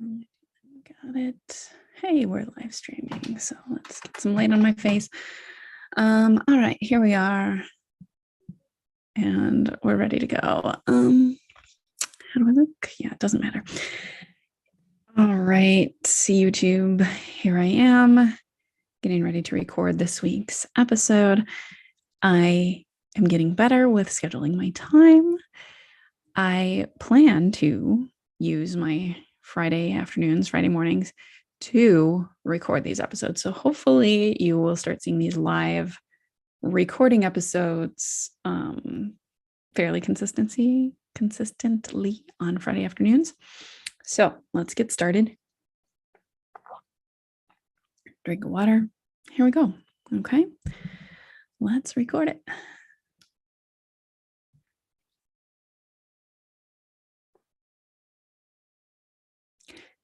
Got it. Hey, we're live streaming, so let's get some light on my face. All right, here we are. And we're ready to go. How do I look? Yeah, it doesn't matter. All right, YouTube, here I am, getting ready to record this week's episode. I am getting better with scheduling my time. I plan to use my Friday afternoons, Friday mornings to record these episodes. So hopefully you will start seeing these live recording episodes fairly consistently on Friday afternoons. So let's get started. Drink of water. Here we go. Okay, let's record it.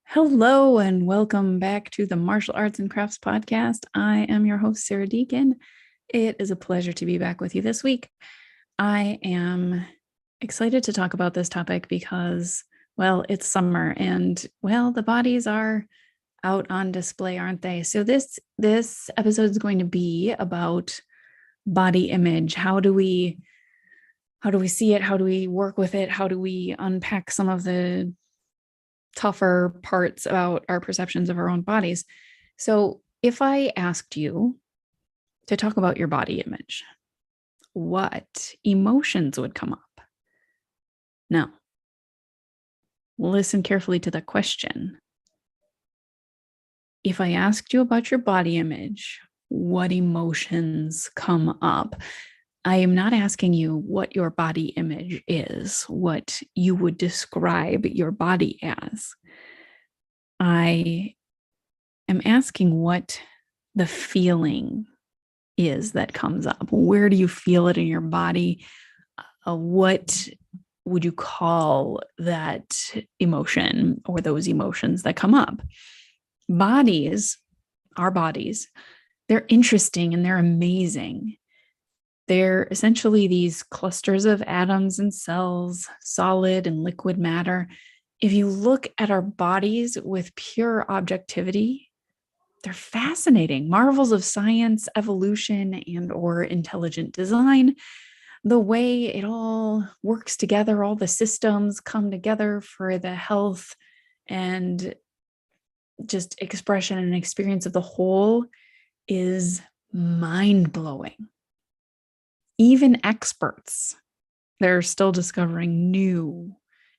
Hello and welcome back to the Martial Arts and Crafts Podcast. I am your host, Sarah Deacon. It is a pleasure to be back with you this week. I am excited to talk about this topic because, well, it's summer and, well, the bodies are out on display, aren't they? So this episode is going to be about body image. How do we see it? How do we work with it? How do we unpack some of the tougher parts about our perceptions of our own bodies? So if I asked you to talk about your body image, what emotions would come up? Now, listen carefully to the question. If I asked you about your body image, what emotions come up? I am not asking you what your body image is, what you would describe your body as. I am asking what the feeling is that comes up. Where do you feel it in your body? What would you call that emotion or those emotions that come up? Our bodies, they're interesting and they're amazing. They're essentially these clusters of atoms and cells, solid and liquid matter. If you look at our bodies with pure objectivity, they're fascinating, marvels of science, evolution, and or intelligent design. The way it all works together, all the systems come together for the health and just expression and experience of the whole is mind-blowing. Even experts, they're still discovering new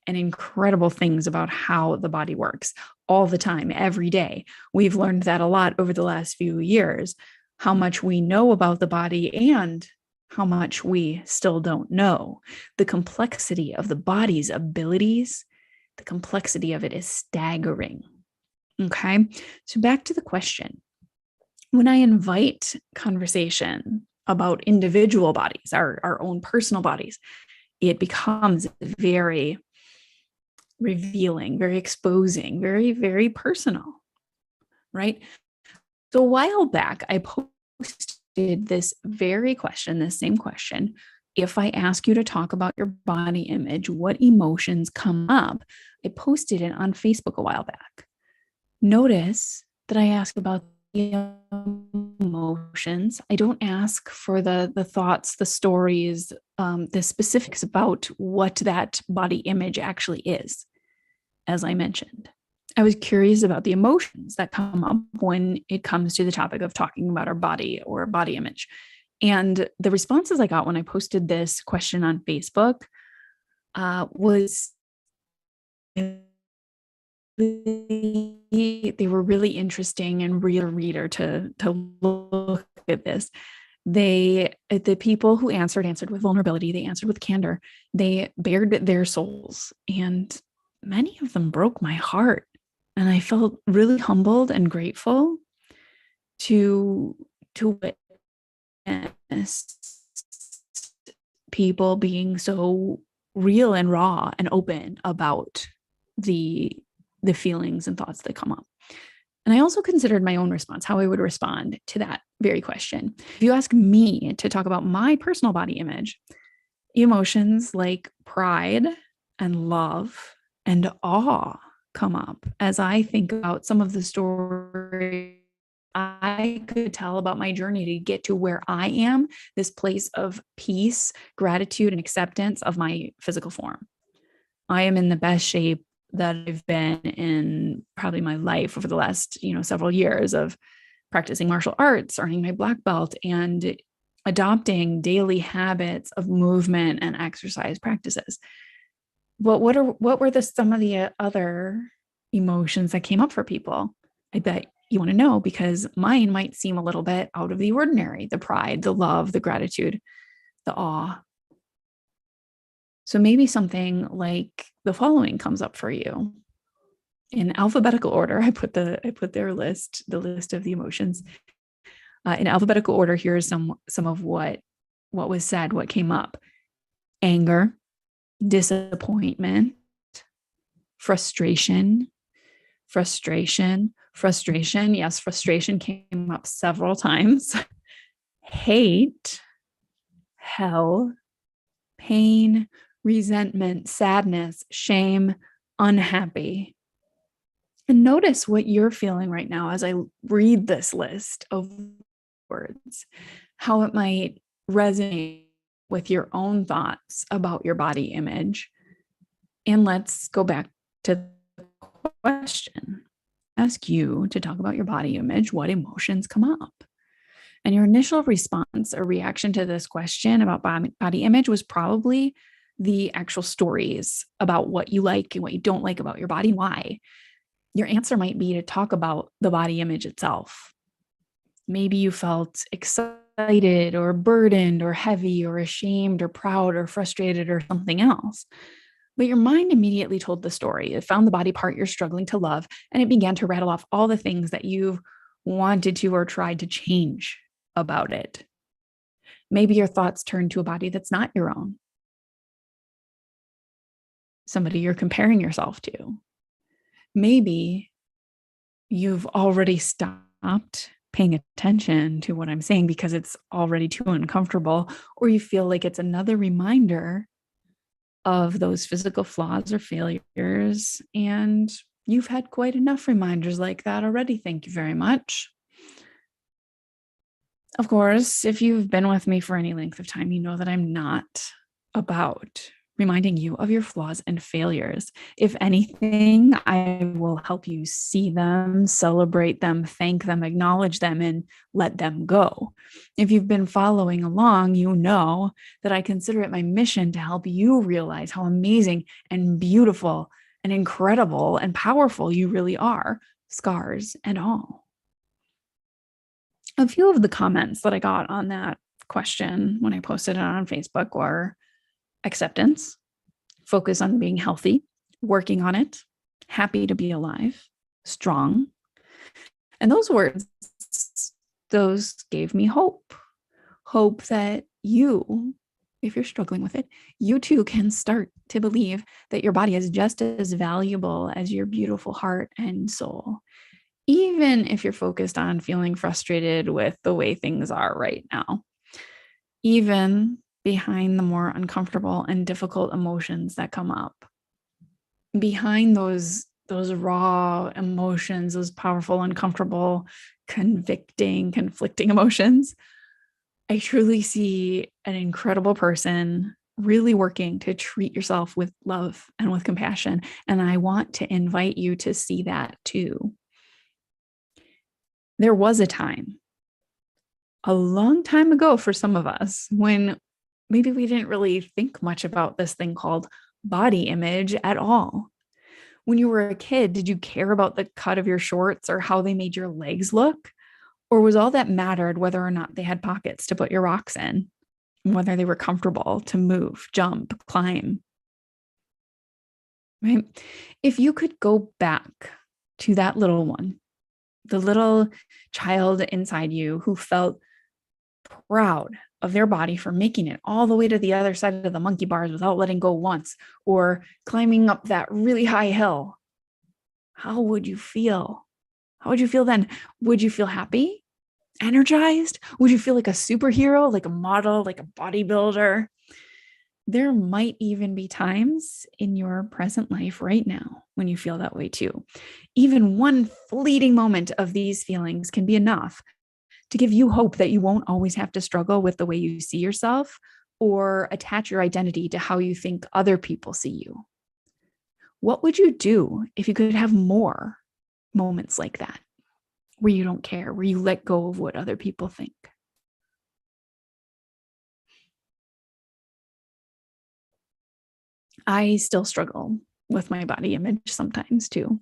and incredible things about how the body works all the time, every day. We've learned that a lot over the last few years, how much we know about the body and how much we still don't know. The complexity of the body's abilities, the complexity of it is staggering. Okay, so back to the question. When I invite conversation about individual bodies, our own personal bodies, it becomes very revealing, very exposing, very, very personal, right? So a while back, I posted this very question, this same question. If I ask you to talk about your body image, what emotions come up? I posted it on Facebook a while back. Notice that I ask about the emotions. I don't ask for the thoughts, the stories, the specifics about what that body image actually is. As I mentioned, I was curious about the emotions that come up when it comes to the topic of talking about our body or body image. And the responses I got when I posted this question on Facebook was they were really interesting and real reader to look at this. The people who answered with vulnerability, they answered with candor, they bared their souls, and many of them broke my heart. And I felt really humbled and grateful to witness people being so real and raw and open about the feelings and thoughts that come up. And I also considered my own response, how I would respond to that very question. If you ask me to talk about my personal body image, emotions like pride and love and awe come up as I think about some of the stories I could tell about my journey to get to where I am, this place of peace, gratitude, and acceptance of my physical form. I am in the best shape that I've been in probably my life over the last, several years of practicing martial arts, earning my black belt, and adopting daily habits of movement and exercise practices. But what were some of the other emotions that came up for people? I bet you want to know, because mine might seem a little bit out of the ordinary: the pride, the love, the gratitude, the awe. So maybe something like the following comes up for you. In alphabetical order, I put the list of the emotions. In alphabetical order, here's some of what was said, what came up: anger, disappointment, frustration. Yes, frustration came up several times. Hate, hell, pain, resentment, sadness, shame, unhappy. And notice what you're feeling right now as I read this list of words, how it might resonate with your own thoughts about your body image. And let's go back to the question. Ask you to talk about your body image. What emotions come up? And your initial response or reaction to this question about body image was probably the actual stories about what you like and what you don't like about your body, why. Your answer might be to talk about the body image itself. Maybe you felt excited or burdened or heavy or ashamed or proud or frustrated or something else. But your mind immediately told the story. It found the body part you're struggling to love, and it began to rattle off all the things that you've wanted to or tried to change about it. Maybe your thoughts turned to a body that's not your own, somebody you're comparing yourself to. Maybe you've already stopped paying attention to what I'm saying because it's already too uncomfortable, or you feel like it's another reminder of those physical flaws or failures, and you've had quite enough reminders like that already. Thank you very much. Of course, if you've been with me for any length of time, you know that I'm not about reminding you of your flaws and failures. If anything, I will help you see them, celebrate them, thank them, acknowledge them, and let them go. If you've been following along, you know that I consider it my mission to help you realize how amazing and beautiful and incredible and powerful you really are, scars and all. A few of the comments that I got on that question when I posted it on Facebook were acceptance, focus on being healthy, working on it, happy to be alive, strong. And those words, those gave me hope that you, if you're struggling with it, you too can start to believe that your body is just as valuable as your beautiful heart and soul, even if you're focused on feeling frustrated with the way things are right now. Even behind the more uncomfortable and difficult emotions that come up, behind those raw emotions, those powerful, uncomfortable, convicting, conflicting emotions, I truly see an incredible person really working to treat yourself with love and with compassion. And I want to invite you to see that too. There was a time, a long time ago for some of us, when maybe we didn't really think much about this thing called body image at all. When you were a kid, did you care about the cut of your shorts or how they made your legs look? Or was all that mattered whether or not they had pockets to put your rocks in, and whether they were comfortable to move, jump, climb? Right? If you could go back to that little one, the little child inside you who felt proud of their body for making it all the way to the other side of the monkey bars without letting go once, or climbing up that really high hill, how would you feel? How would you feel then? Would you feel happy, energized? Would you feel like a superhero, like a model, like a bodybuilder? there might even be times in your present life right now when you feel that way too. Even one fleeting moment of these feelings can be enough to give you hope that you won't always have to struggle with the way you see yourself or attach your identity to how you think other people see you. What would you do if you could have more moments like that, where you don't care, where you let go of what other people think? I still struggle with my body image sometimes too.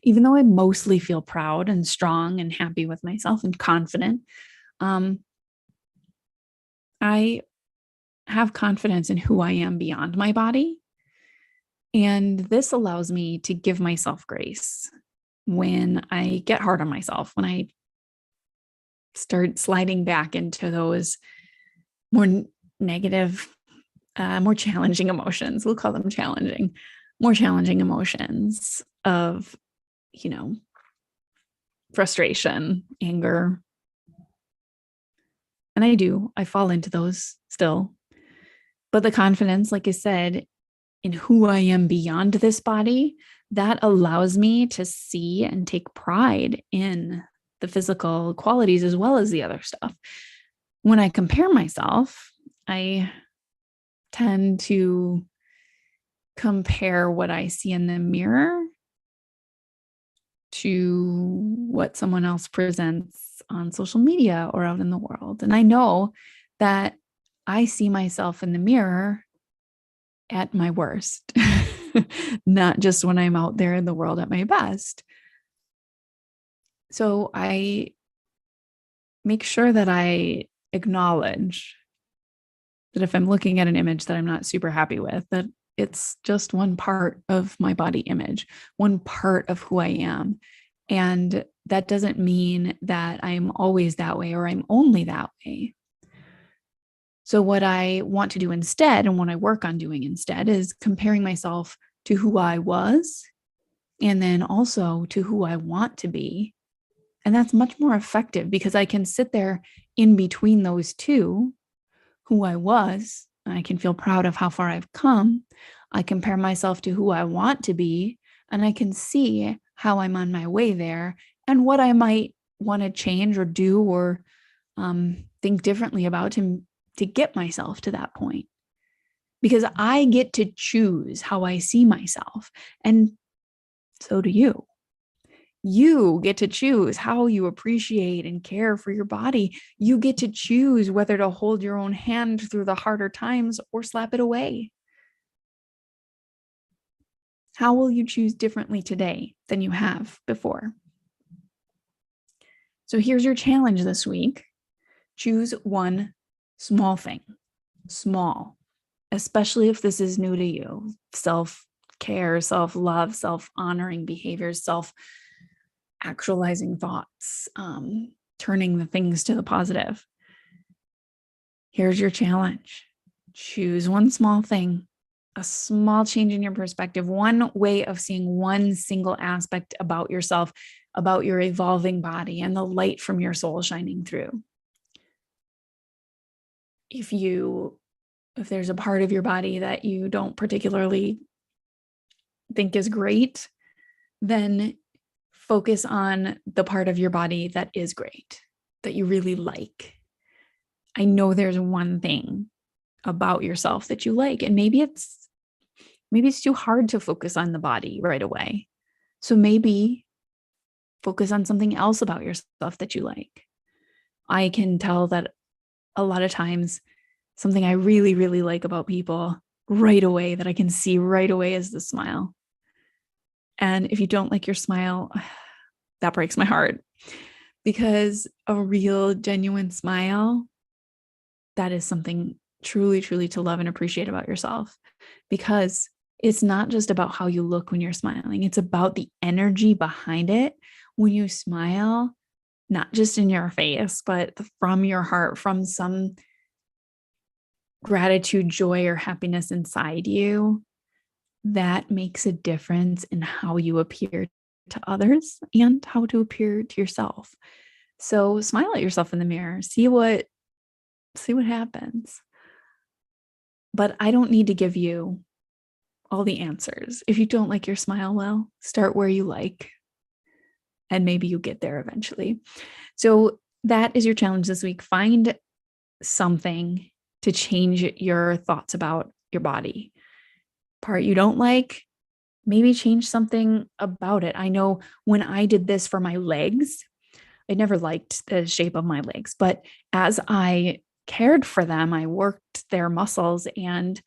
Even though I mostly feel proud and strong and happy with myself and confident, um, I have confidence in who I am beyond my body. And this allows me to give myself grace when I get hard on myself, when I start sliding back into those more negative, more challenging emotions. We'll call them challenging, more challenging emotions of, you know, frustration, anger. And I fall into those still. But the confidence, like I said, in who I am beyond this body, that allows me to see and take pride in the physical qualities as well as the other stuff. When I compare myself, I tend to compare what I see in the mirror to what someone else presents on social media or out in the world. And I know that I see myself in the mirror at my worst, not just when I'm out there in the world at my best. So I make sure that I acknowledge that if I'm looking at an image that I'm not super happy with, that it's just one part of my body image, one part of who I am. And that doesn't mean that I'm always that way or I'm only that way. So, what I want to do instead, and what I work on doing instead, is comparing myself to who I was and then also to who I want to be. And that's much more effective because I can sit there in between those two, who I was, and I can feel proud of how far I've come. I compare myself to who I want to be, and I can see how I'm on my way there and what I might want to change or do or think differently about to get myself to that point. Because I get to choose how I see myself, and so do you. You get to choose how you appreciate and care for your body. You get to choose whether to hold your own hand through the harder times or slap it away. How will you choose differently today than you have before? So here's your challenge this week. Choose one small thing, small, especially if this is new to you. Self-care, self-love, self-honoring behaviors, self-actualizing thoughts, turning the things to the positive. Here's your challenge. Choose one small thing, a small change in your perspective, one way of seeing one single aspect about yourself, about your evolving body and the light from your soul shining through. If there's a part of your body that you don't particularly think is great, then focus on the part of your body that is great, that you really like. I know there's one thing about yourself that you like, and maybe it's too hard to focus on the body right away. So maybe focus on something else about yourself that you like. I can tell that a lot of times something I really, really like about people right away, that I can see right away, is the smile. And if you don't like your smile, that breaks my heart, because a real, genuine smile, that is something truly, truly to love and appreciate about yourself, because it's not just about how you look when you're smiling. It's about the energy behind it when you smile, not just in your face, but from your heart, from some gratitude, joy, or happiness inside you. That makes a difference in how you appear to others and how to appear to yourself. So smile at yourself in the mirror. See what happens. But I don't need to give you all the answers. If you don't like your smile, well, start where you like, and maybe you get there eventually. So that is your challenge this week. Find something to change your thoughts about your body. Part you don't like, maybe change something about it. I know when I did this for my legs, I never liked the shape of my legs, but as I cared for them, I worked their muscles and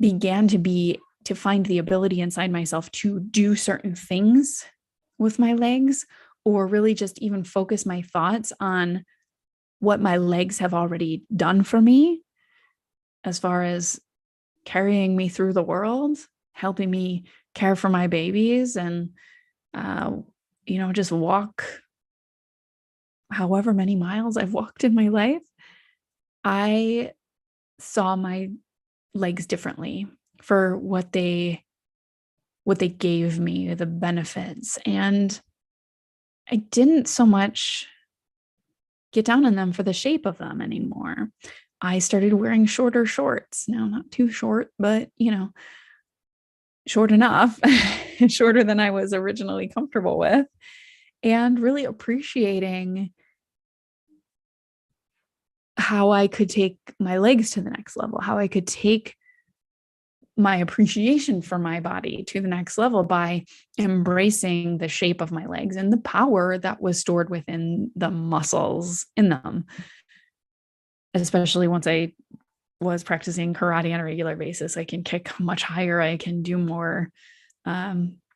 began to find the ability inside myself to do certain things with my legs, or really just even focus my thoughts on what my legs have already done for me as far as carrying me through the world, helping me care for my babies, and uh, just walk however many miles I've walked in my life. I saw my legs differently for what they gave me, the benefits. And I didn't so much get down on them for the shape of them anymore. I started wearing shorter shorts. Now, not too short, but short enough, shorter than I was originally comfortable with, and really appreciating how I could take my legs to the next level, how I could take my appreciation for my body to the next level by embracing the shape of my legs and the power that was stored within the muscles in them. Especially once I was practicing karate on a regular basis, I can kick much higher. I can do more,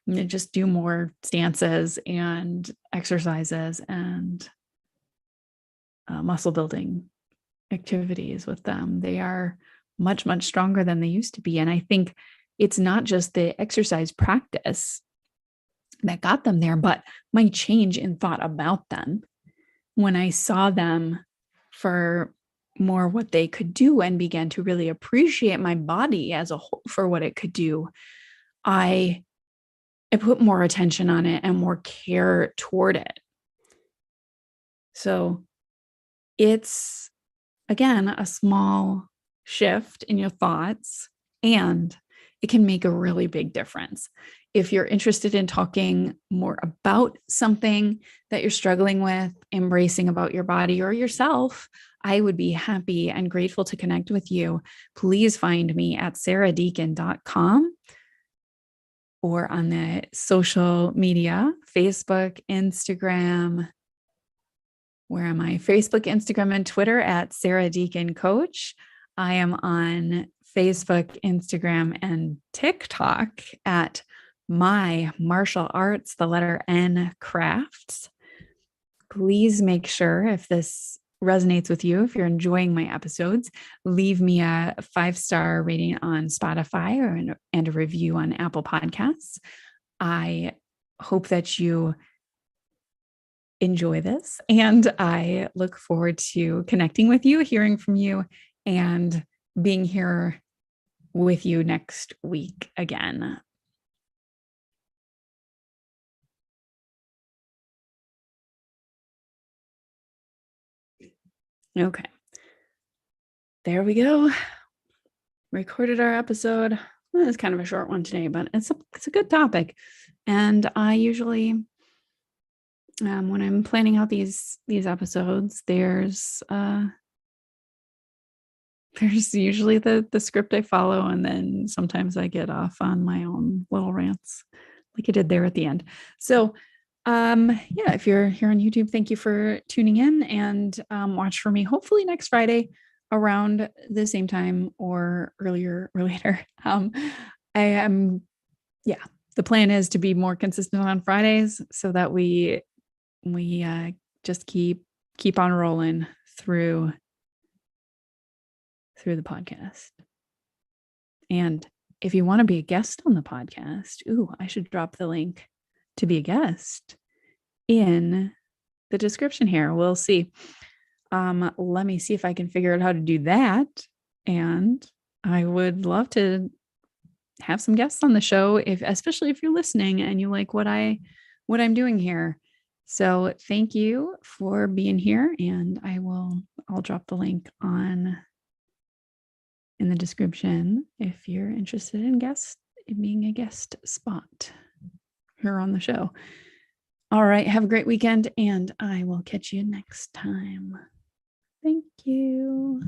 just do more stances and exercises and muscle building activities with them. They are much, much stronger than they used to be. And I think it's not just the exercise practice that got them there, but my change in thought about them when I saw them for more what they could do and began to really appreciate my body as a whole for what it could do. I put more attention on it and more care toward it. So it's, again, a small shift in your thoughts, and it can make a really big difference. If you're interested in talking more about something that you're struggling with, embracing about your body or yourself, I would be happy and grateful to connect with you. Please find me at sarahdeacon.com or on the social media, Facebook, Instagram. Where am I? Facebook, Instagram, and Twitter at Sarah Deacon Coach. I am on Facebook, Instagram, and TikTok at My Martial Arts, the letter N Crafts. Please make sure, if this resonates with you, if you're enjoying my episodes, leave me a 5-star rating on Spotify and a review on Apple Podcasts. I hope that you enjoy this, and I look forward to connecting with you, hearing from you, and being here with you next week again. Okay. There we go. Recorded our episode. Well, it's kind of a short one today, but it's a good topic. And I usually, when I'm planning out these episodes, there's usually the script I follow, and then sometimes I get off on my own little rants, like I did there at the end. So yeah, if you're here on YouTube, thank you for tuning in, and watch for me hopefully next Friday around the same time or earlier or later. I am, yeah, the plan is to be more consistent on Fridays so that we just keep on rolling through the podcast. And if you want to be a guest on the podcast, I should drop the link to be a guest in the description here. We'll see. Let me see if I can figure out how to do that. And I would love to have some guests on the show, especially if you're listening and you like what I'm doing here. So thank you for being here, and I'll drop the link in in the description if you're interested in being a guest spot here on the show. All right. Have a great weekend, and I will catch you next time. Thank you.